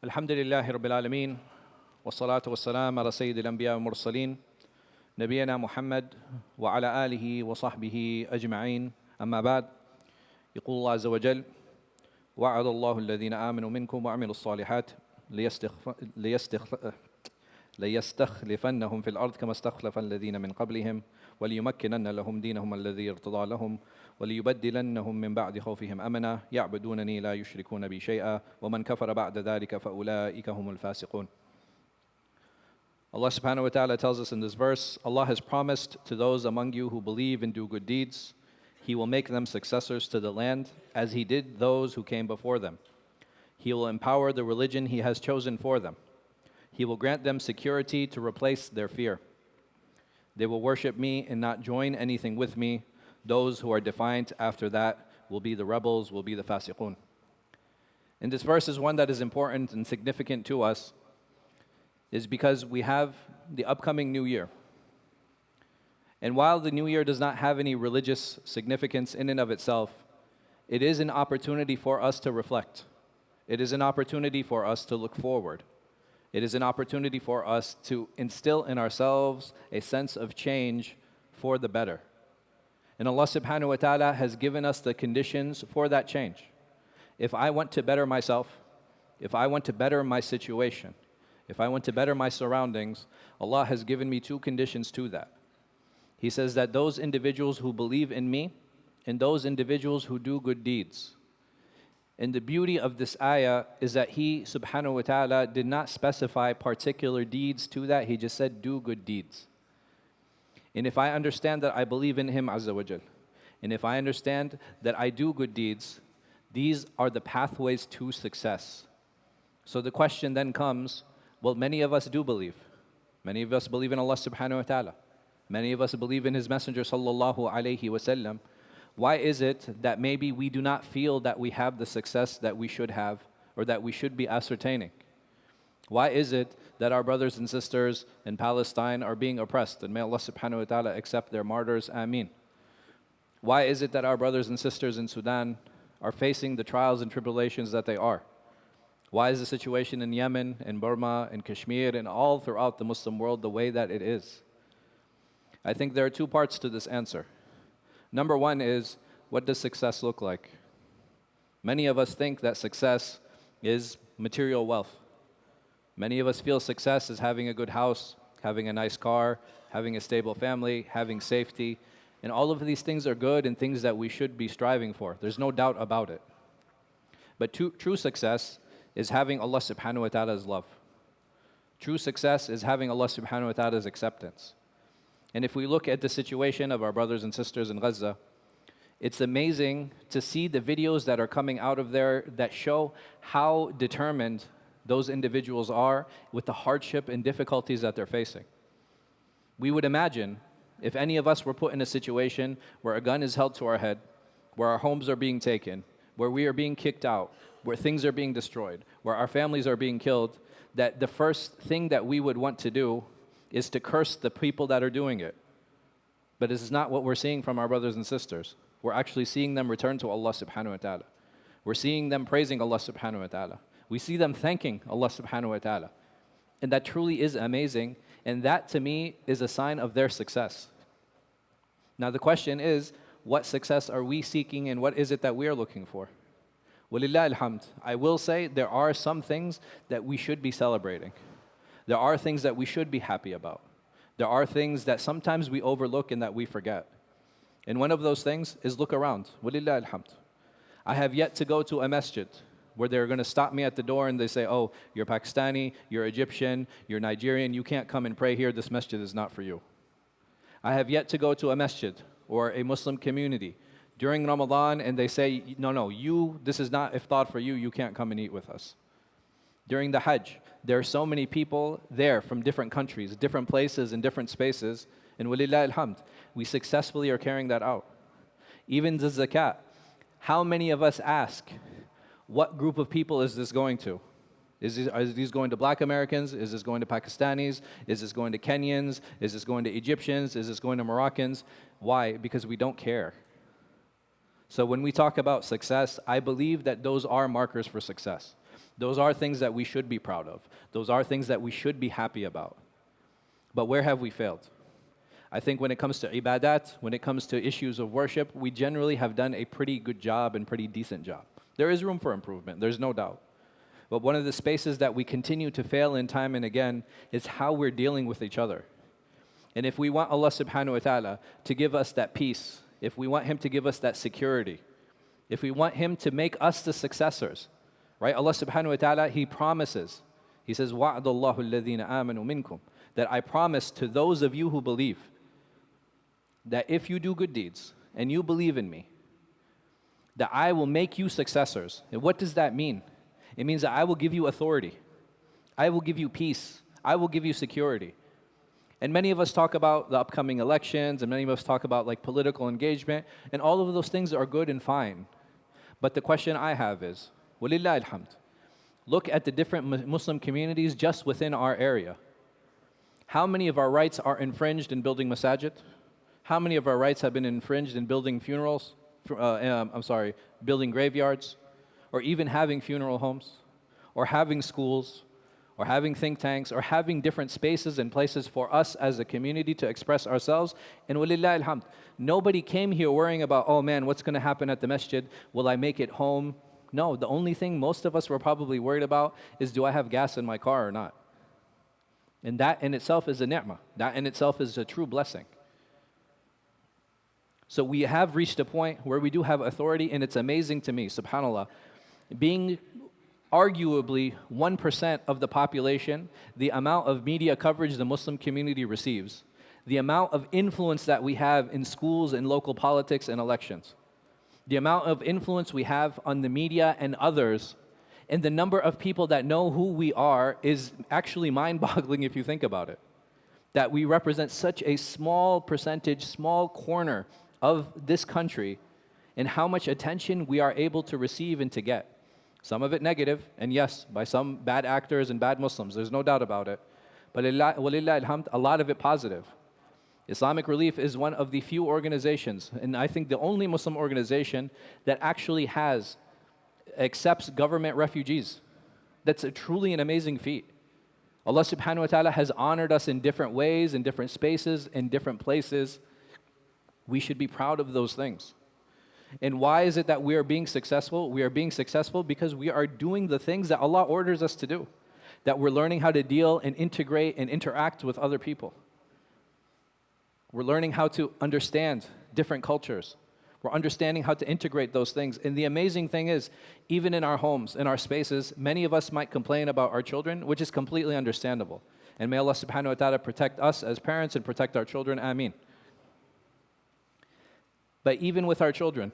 الحمد لله رب العالمين والصلاة والسلام على سيد الأنبياء والمرسلين نبينا محمد وعلى آله وصحبه أجمعين أما بعد يقول الله عز وجل وعد الله الذين آمنوا منكم وعملوا الصالحات ليستخلفنهم في الأرض كما استخلف الذين من قبلهم وليمكنن لهم دينهم الذي ارتضى لهم وليبدلنهم من بعد خوفهم أمنا يعبدونني لا يشركون بي شيئا ومن كفر بعد ذلك فأولئك هم الفاسقون. Allah subhanahu wa ta'ala tells us in this verse, Allah has promised to those among you who believe and do good deeds, He will make them successors to the land as He did those who came before them. He will empower the religion He has chosen for them. He will grant them security to replace their fear. They will worship me and not join anything with me. Those who are defiant after that will be the rebels, will be the fasiqun. And this verse is one that is important and significant to us, is because we have the upcoming new year. And while the new year does not have any religious significance in and of itself, it is an opportunity for us to reflect. It is an opportunity for us to look forward. It is an opportunity for us to instill in ourselves a sense of change for the better. And Allah subhanahu wa ta'ala has given us the conditions for that change. If I want to better myself, if I want to better my situation, if I want to better my surroundings, Allah has given me two conditions to that. He says that those individuals who believe in me and those individuals who do good deeds. And the beauty of this ayah is that He subhanahu wa ta'ala did not specify particular deeds to that. He just said, do good deeds. And if I understand that I believe in Him Azza wa Jal, and if I understand that I do good deeds, these are the pathways to success. So the question then comes, well, many of us do believe. Many of us believe in Allah subhanahu wa ta'ala. Many of us believe in His Messenger sallallahu alayhi wasallam. Why is it that maybe we do not feel that we have the success that we should have or that we should be ascertaining? Why is it that our brothers and sisters in Palestine are being oppressed? And may Allah subhanahu wa ta'ala accept their martyrs, ameen. Why is it that our brothers and sisters in Sudan are facing the trials and tribulations that they are? Why is the situation in Yemen, in Burma, in Kashmir, and all throughout the Muslim world the way that it is? I think there are two parts to this answer. Number one is, what does success look like? Many of us think that success is material wealth. Many of us feel success is having a good house, having a nice car, having a stable family, having safety. And all of these things are good and things that we should be striving for. There's no doubt about it. But true success is having Allah subhanahu wa ta'ala's love. True success is having Allah subhanahu wa ta'ala's acceptance. And if we look at the situation of our brothers and sisters in Gaza, it's amazing to see the videos that are coming out of there that show how determined those individuals are with the hardship and difficulties that they're facing. We would imagine if any of us were put in a situation where a gun is held to our head, where our homes are being taken, where we are being kicked out, where things are being destroyed, where our families are being killed, that the first thing that we would want to do is to curse the people that are doing it. But this is not what we're seeing from our brothers and sisters. We're actually seeing them return to Allah subhanahu wa ta'ala. We're seeing them praising Allah subhanahu wa ta'ala. We see them thanking Allah subhanahu wa ta'ala. And that truly is amazing. And that to me is a sign of their success. Now the question is, what success are we seeking and what is it that we are looking for? Walillah alhamd. I will say there are some things that we should be celebrating. There are things that we should be happy about. There are things that sometimes we overlook and that we forget. And one of those things is look around. Walillah alhamd. I have yet to go to a masjid where they're going to stop me at the door and they say, oh, you're Pakistani, you're Egyptian, you're Nigerian, you can't come and pray here, this masjid is not for you. I have yet to go to a masjid or a Muslim community during Ramadan and they say, no, this is not iftar for you, you can't come and eat with us. During the Hajj, there are so many people there from different countries, different places and different spaces, and walillah alhamd, we successfully are carrying that out. Even the zakat, how many of us ask, what group of people is this going to? Are these going to black Americans? Is this going to Pakistanis? Is this going to Kenyans? Is this going to Egyptians? Is this going to Moroccans? Why? Because we don't care. So when we talk about success, I believe that those are markers for success. Those are things that we should be proud of. Those are things that we should be happy about. But where have we failed? I think when it comes to ibadat, when it comes to issues of worship, we generally have done a pretty good job and pretty decent job. There is room for improvement, there's no doubt. But one of the spaces that we continue to fail in time and again is how we're dealing with each other. And if we want Allah subhanahu wa ta'ala to give us that peace, if we want Him to give us that security, if we want Him to make us the successors, right? Allah subhanahu wa ta'ala, He promises. He says, وَعْدَ اللَّهُ الَّذِينَ آمَنُوا مِنْكُمْ, that I promise to those of you who believe that if you do good deeds and you believe in me, that I will make you successors. And what does that mean? It means that I will give you authority. I will give you peace. I will give you security. And many of us talk about the upcoming elections, and many of us talk about like political engagement, and all of those things are good and fine. But the question I have is, وَلِلَّهِ الْحَمْدِ, look at the different Muslim communities just within our area. How many of our rights are infringed in building masajid? How many of our rights have been infringed in building funerals, building graveyards, or even having funeral homes, or having schools, or having think tanks, or having different spaces and places for us as a community to express ourselves? And walillah alhamd, nobody came here worrying about, oh man, what's going to happen at the masjid? Will I make it home? No, the only thing most of us were probably worried about is, do I have gas in my car or not? And that in itself is a ni'mah. That in itself is a true blessing. So we have reached a point where we do have authority, and it's amazing to me, subhanAllah, being arguably 1% of the population, the amount of media coverage the Muslim community receives, the amount of influence that we have in schools and local politics and elections, the amount of influence we have on the media and others, and the number of people that know who we are is actually mind-boggling if you think about it. That we represent such a small percentage, small corner of this country, and how much attention we are able to receive and to get. Some of it negative, and yes, by some bad actors and bad Muslims, there's no doubt about it. But walillah alhamd, a lot of it positive. Islamic Relief is one of the few organizations, and I think the only Muslim organization that actually accepts government refugees. That's truly an amazing feat. Allah subhanahu wa ta'ala has honored us in different ways, in different spaces, in different places. We should be proud of those things. And why is it that we are being successful? We are being successful because we are doing the things that Allah orders us to do. That we're learning how to deal and integrate and interact with other people. We're learning how to understand different cultures. We're understanding how to integrate those things. And the amazing thing is, even in our homes, in our spaces, many of us might complain about our children, which is completely understandable. And may Allah subhanahu wa ta'ala protect us as parents and protect our children. Ameen. But even with our children,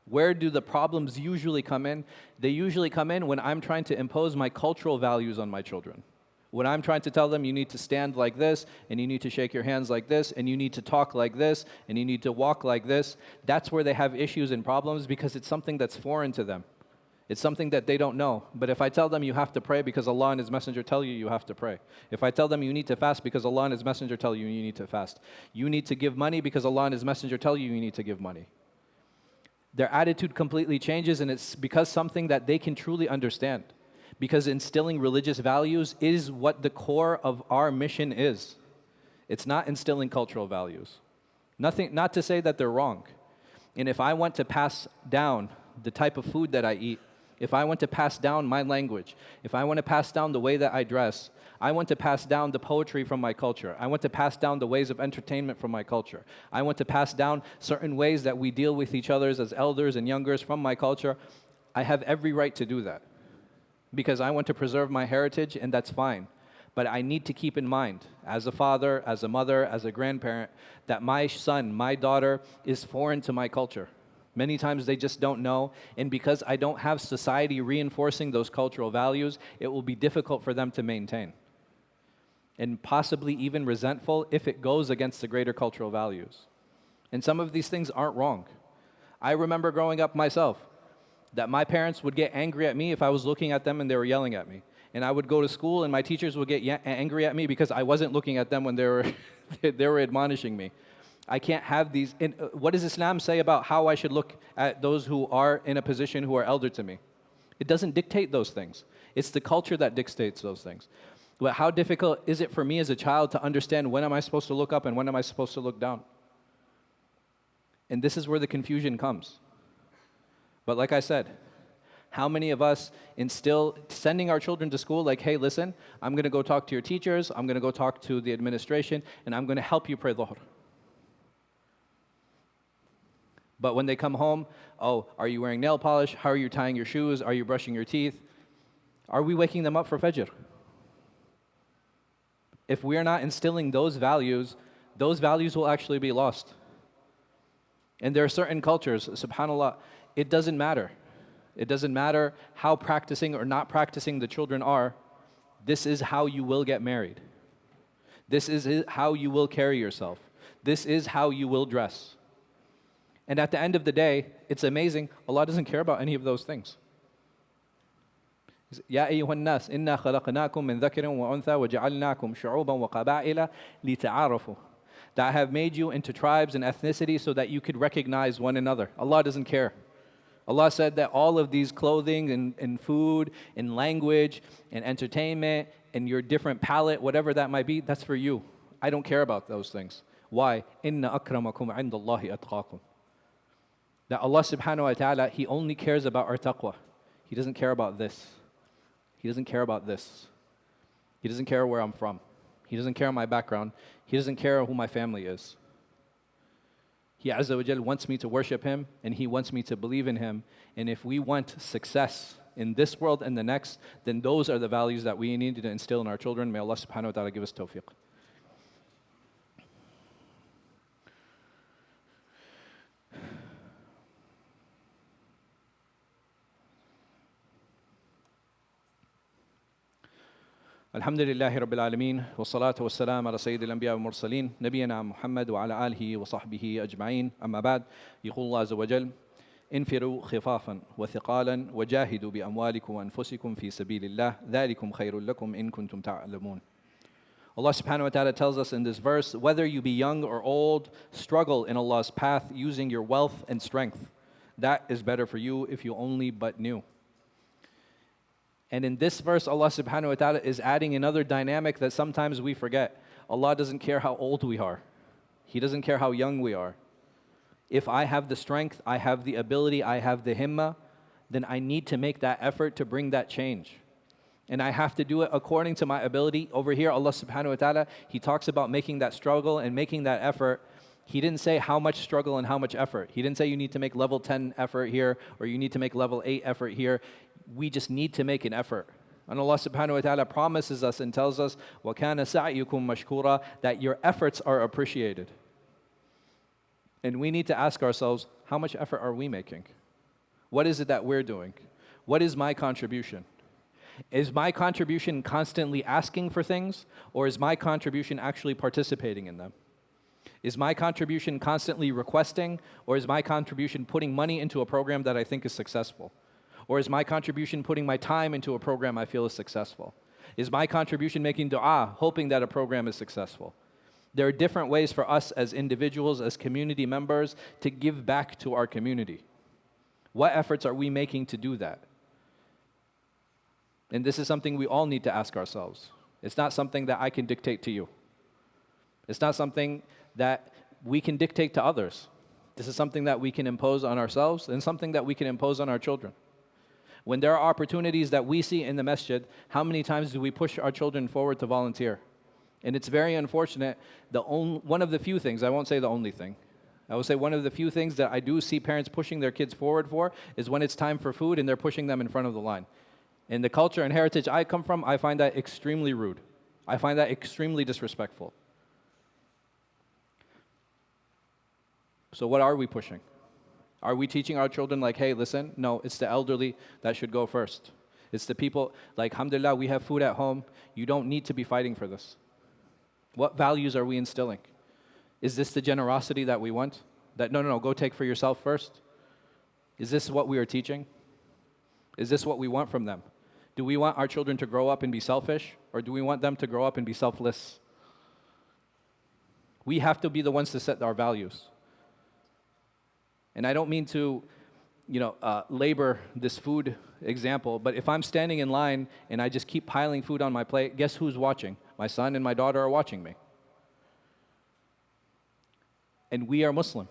where do the problems usually come in? They usually come in when I'm trying to impose my cultural values on my children. When I'm trying to tell them you need to stand like this, and you need to shake your hands like this, and you need to talk like this, and you need to walk like this, that's where they have issues and problems because it's something that's foreign to them. It's something that they don't know. But if I tell them you have to pray because Allah and His Messenger tell you you have to pray. If I tell them you need to fast because Allah and His Messenger tell you you need to fast. You need to give money because Allah and His Messenger tell you you need to give money. Their attitude completely changes, and it's because something that they can truly understand. Because instilling religious values is what the core of our mission is. It's not instilling cultural values. Not to say that they're wrong. And if I want to pass down the type of food that I eat, if I want to pass down my language, if I want to pass down the way that I dress, I want to pass down the poetry from my culture. I want to pass down the ways of entertainment from my culture. I want to pass down certain ways that we deal with each other as elders and youngers from my culture. I have every right to do that because I want to preserve my heritage, and that's fine. But I need to keep in mind, as a father, as a mother, as a grandparent, that my son, my daughter is foreign to my culture. Many times they just don't know, and because I don't have society reinforcing those cultural values, it will be difficult for them to maintain. And possibly even resentful if it goes against the greater cultural values. And some of these things aren't wrong. I remember growing up myself, that my parents would get angry at me if I was looking at them and they were yelling at me. And I would go to school and my teachers would get angry at me because I wasn't looking at them when they were, they were admonishing me. I can't have these. What does Islam say about how I should look at those who are in a position who are elder to me? It doesn't dictate those things. It's the culture that dictates those things. But how difficult is it for me as a child to understand when am I supposed to look up and when am I supposed to look down? And this is where the confusion comes. But like I said, how many of us instill sending our children to school like, hey, listen, I'm going to go talk to your teachers, I'm going to go talk to the administration, and I'm going to help you pray dhuhr. But when they come home, oh, are you wearing nail polish? How are you tying your shoes? Are you brushing your teeth? Are we waking them up for Fajr? If we are not instilling those values will actually be lost. And there are certain cultures, subhanAllah, it doesn't matter. It doesn't matter how practicing or not practicing the children are. This is how you will get married. This is how you will carry yourself. This is how you will dress. And at the end of the day, it's amazing, Allah doesn't care about any of those things. يا أيها الناس إنا خلقناكم من ذكر وأنثى وجعلناكم شعوبا وقبائل لتعارفوا. That I have made you into tribes and ethnicities so that you could recognize one another. Allah doesn't care. Allah said that all of these clothing and food and language and entertainment and your different palate, whatever that might be, that's for you. I don't care about those things. Why? إِنَّ أَكْرَمَكُمْ عِنْدَ اللَّهِ أَتْقَاكُمْ. That Allah subhanahu wa ta'ala, He only cares about our taqwa. He doesn't care about this. He doesn't care about this. He doesn't care where I'm from. He doesn't care my background. He doesn't care who my family is. He Azza wa Jal wants me to worship Him and He wants me to believe in Him. And if we want success in this world and the next, then those are the values that we need to instill in our children. May Allah subhanahu wa ta'ala give us tawfiq. الحمد لله رب العالمين والصلاة والسلام على سيد الأنبياء والمرسلين نبينا محمد وعلى آله وصحبه أجمعين أما بعد يقول الله عز وجل انفروا خفافا وثقالا وجاهدوا بأموالكم وأنفسكم في سبيل الله ذلكم خير لكم إن كنتم تعلمون. Allah subhanahu wa ta'ala tells us in this verse, whether you be young or old, struggle in Allah's path using your wealth and strength. That is better for you if you only but knew. And in this verse, Allah subhanahu wa ta'ala is adding another dynamic that sometimes we forget. Allah doesn't care how old we are. He doesn't care how young we are. If I have the strength, I have the ability, I have the himmah, then I need to make that effort to bring that change. And I have to do it according to my ability. Over here, Allah subhanahu wa ta'ala, He talks about making that struggle and making that effort. He didn't say how much struggle and how much effort. He didn't say you need to make level 10 effort here or you need to make level 8 effort here. We just need to make an effort. And Allah subhanahu wa ta'ala promises us and tells us, وَكَانَ سَعْيُكُمْ مَشْكُورًا, that your efforts are appreciated. And we need to ask ourselves, how much effort are we making? What is it that we're doing? What is my contribution? Is my contribution constantly asking for things, or is my contribution actually participating in them? Is my contribution constantly requesting, or is my contribution putting money into a program that I think is successful? Or is my contribution putting my time into a program I feel is successful? Is my contribution making dua, hoping that a program is successful? There are different ways for us as individuals, as community members, to give back to our community. What efforts are we making to do that? And this is something we all need to ask ourselves. It's not something that I can dictate to you. It's not something that we can dictate to others. This is something that we can impose on ourselves and something that we can impose on our children. When there are opportunities that we see in the masjid, how many times do we push our children forward to volunteer? And it's very unfortunate. One of the few things, I won't say the only thing, I will say one of the few things that I do see parents pushing their kids forward for is when it's time for food and they're pushing them in front of the line. In the culture and heritage I come from, I find that extremely rude. I find that extremely disrespectful. So what are we pushing? Are we teaching our children like, hey, listen, no, it's the elderly that should go first. It's the people, like, alhamdulillah, we have food at home. You don't need to be fighting for this. What values are we instilling? Is this the generosity that we want? That, no, go take for yourself first? Is this what we are teaching? Is this what we want from them? Do we want our children to grow up and be selfish? Or do we want them to grow up and be selfless? We have to be the ones to set our values. And I don't mean to labor this food example, but if I'm standing in line and I just keep piling food on my plate, guess who's watching? My son and my daughter are watching me. And we are Muslim.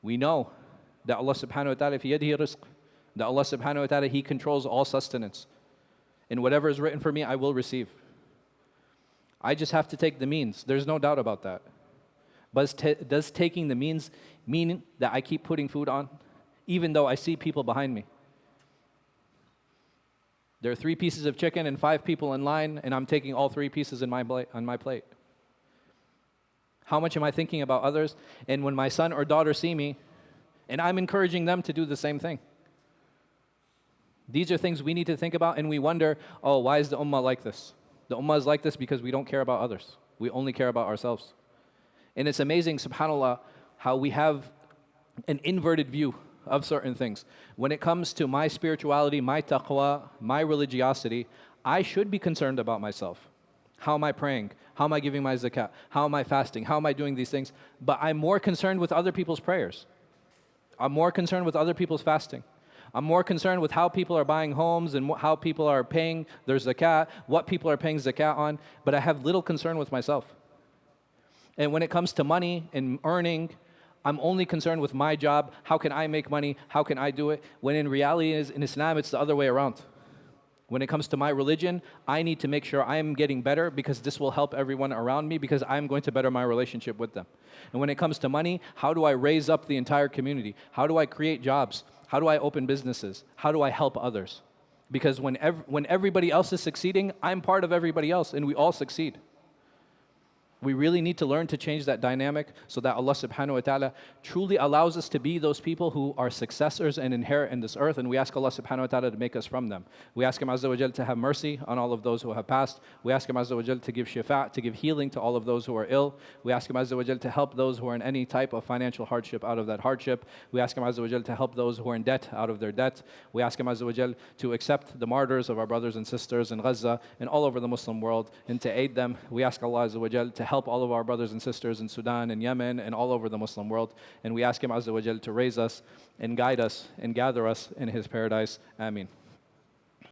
We know that Allah subhanahu wa ta'ala fi yadihi rizq, that Allah subhanahu wa ta'ala, He controls all sustenance. And whatever is written for me, I will receive. I just have to take the means. There's no doubt about that. But does taking the means mean that I keep putting food on, even though I see people behind me? There are 3 pieces of chicken and 5 people in line, and I'm taking all 3 pieces on my plate. How much am I thinking about others? And when my son or daughter see me, and I'm encouraging them to do the same thing. These are things we need to think about, and we wonder, oh, why is the ummah like this? The ummah is like this because we don't care about others. We only care about ourselves. And it's amazing, subhanAllah, how we have an inverted view of certain things. When it comes to my spirituality, my taqwa, my religiosity, I should be concerned about myself. How am I praying? How am I giving my zakat? How am I fasting? How am I doing these things? But I'm more concerned with other people's prayers. I'm more concerned with other people's fasting. I'm more concerned with how people are buying homes and how people are paying their zakat, what people are paying zakat on, but I have little concern with myself. And when it comes to money and earning, I'm only concerned with my job. How can I make money? How can I do it? When in reality, in Islam, it's the other way around. When it comes to my religion, I need to make sure I am getting better because this will help everyone around me because I'm going to better my relationship with them. And when it comes to money, how do I raise up the entire community? How do I create jobs? How do I open businesses? How do I help others? Because when everybody else is succeeding, I'm part of everybody else and we all succeed. We really need to learn to change that dynamic so that Allah subhanahu wa ta'ala truly allows us to be those people who are successors and inherit in this earth, and we ask Allah subhanahu wa ta'ala to make us from them. We ask Him Azza wa Jal to have mercy on all of those who have passed. We ask Him Azza wa Jal to give shifa', to give healing to all of those who are ill. We ask Him Azza wa Jal to help those who are in any type of financial hardship out of that hardship. We ask Him Azza wa Jal to help those who are in debt out of their debt. We ask Him Azza wa Jal to accept the martyrs of our brothers and sisters in Gaza and all over the Muslim world and to aid them. We ask Allah Azza wa Jal to help all of our brothers and sisters in Sudan and Yemen and all over the Muslim world. And we ask Him Azza wa Jal to raise us and guide us and gather us in His paradise. Ameen.